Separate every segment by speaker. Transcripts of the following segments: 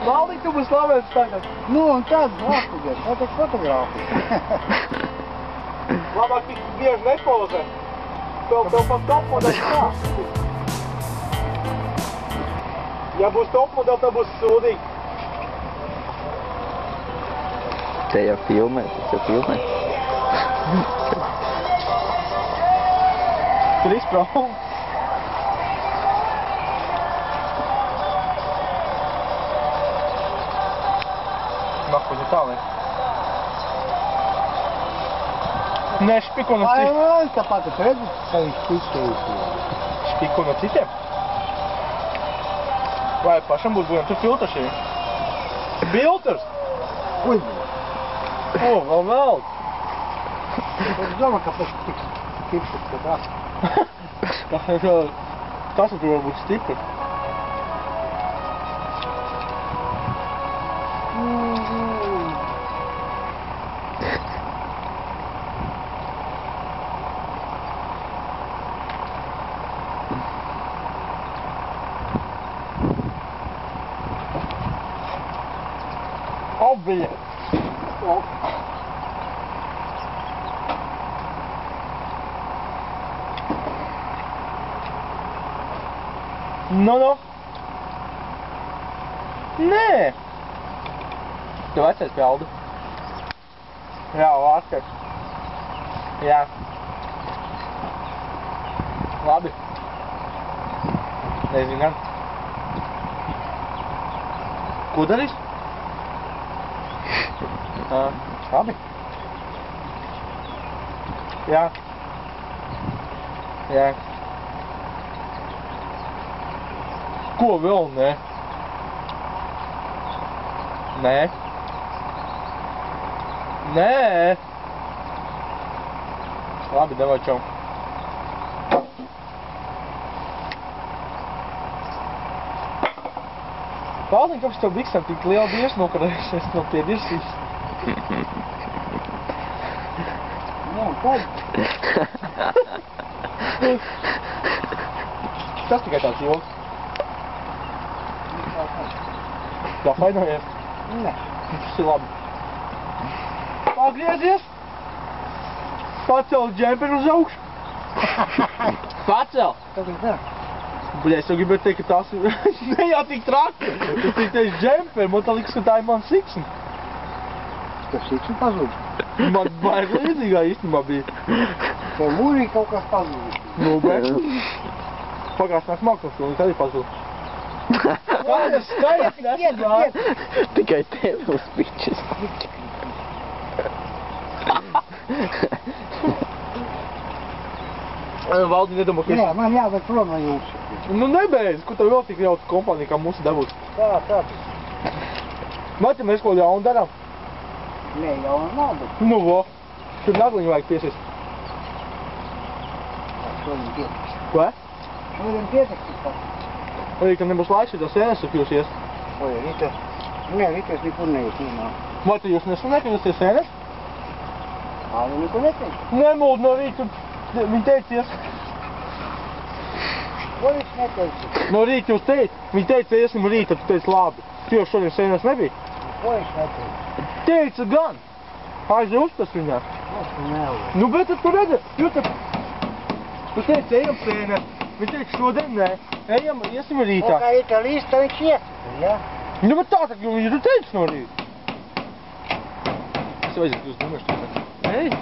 Speaker 1: Valdīt, tu būs slavēts tagad.
Speaker 2: Nu, un tad atpūties, tā tik fotogrāfija.
Speaker 1: Labāk tik bieži nepozē. Tev pat topmodeli kā. Ja būs topmodeli, tad būs sūdīgi.
Speaker 3: Te jau filmē, tas jau filmē.
Speaker 1: Tur izprau. Nākuņa tālāk. Nē, špiko no citiem.
Speaker 2: Ai, tāpat tu redzi, ka viņš pišķējuši.
Speaker 1: Špiko no citiem? Vai pašam būs būjām? Tur filtrs ir. Filtrs?
Speaker 2: Ui,
Speaker 1: O, vēl.
Speaker 2: es domāju, ka pēc tiks stiprs, ka tas.
Speaker 1: Tas tur var būt stiprs. Obvious. No. Nē. Tu vecais peldu. Jā, vārskars. Jā. Labi. Nezinu gan. Ko darīs? Labi. Jā. Jā. Ko vēl nē? Nē. Nē. Labi, davai čau. Paldiņ, kāpēc tev biksam tik liela dievs nokarējušies no piedirsīs?
Speaker 2: Nu, tad.
Speaker 1: Tas tikai tāds joks. Tā fainojies?
Speaker 2: Nē.
Speaker 1: Tas ir labi. Pagriezies. Pacel džemperi uz augšu. Pacel.
Speaker 2: Kas viņš dara?
Speaker 1: Bļa, es jau gribētu teikt, ka tas ir ne jau tik traki. Es tik teicu džemperi, man tā liks, ka tā ir man siksni.
Speaker 2: Tev siksni pazūd?
Speaker 1: Man baigi līdzīgā īstenībā bija.
Speaker 2: Tev mūrī kaut kas pazūd.
Speaker 1: Nu, bet. Pagājušās nāk mākums, un tad ir pazūd. Skaidrs,
Speaker 3: Tikai tev uz pičas.
Speaker 1: Valdi nedomā, ka
Speaker 2: Nē, man jāved prom no jums.
Speaker 1: Nu nebeidz, ko tev vēl tik jauka kompānija kā mūsu dabūt?
Speaker 2: Tā.
Speaker 1: Mati, mēs ko jaunu darām?
Speaker 2: Nē, jau nav, bet
Speaker 1: Nu, vo. Tur nagliņu vajag piesist.
Speaker 2: šodien pietiks.
Speaker 1: Ko?
Speaker 2: Šodien pietiks pat.
Speaker 1: Arī, ka nebūs laiks, ja tas sēnes apjūsies.
Speaker 2: Oi, rīta. Nē, rīta es nekur nejūt nīmā.
Speaker 1: Mati, jūs nesanāk, ka jūs tie sēnes?
Speaker 2: Āli nekur neteicu.
Speaker 1: Nemūd no rīta, viņi teicies.
Speaker 2: Ko viņš neteicu?
Speaker 1: No rīta jūs teici, viņi teica, iesim rīta, tu teici labi. Tu jau šodien sēnes nebija?
Speaker 2: Ko viņš neteicu?
Speaker 1: Teica gan. Aizie uztas viņā.
Speaker 2: Es nevaru.
Speaker 1: Nu, bet tu redzi, tu teici, ejam sēnes. Viņi teica, šodien nē, ejam, iesim rītā.
Speaker 2: Un kā ir tā līsta, viņš iesaka, ja?
Speaker 1: Nu, bet tā, viņi tu teici no rīta. Es vajadzētu, jūs domāšu, tā. Ej.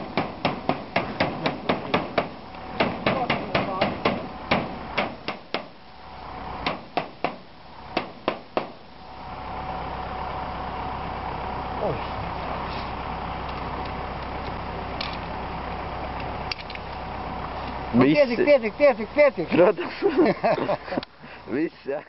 Speaker 2: Pietiek.
Speaker 3: Protams. Viss, jā.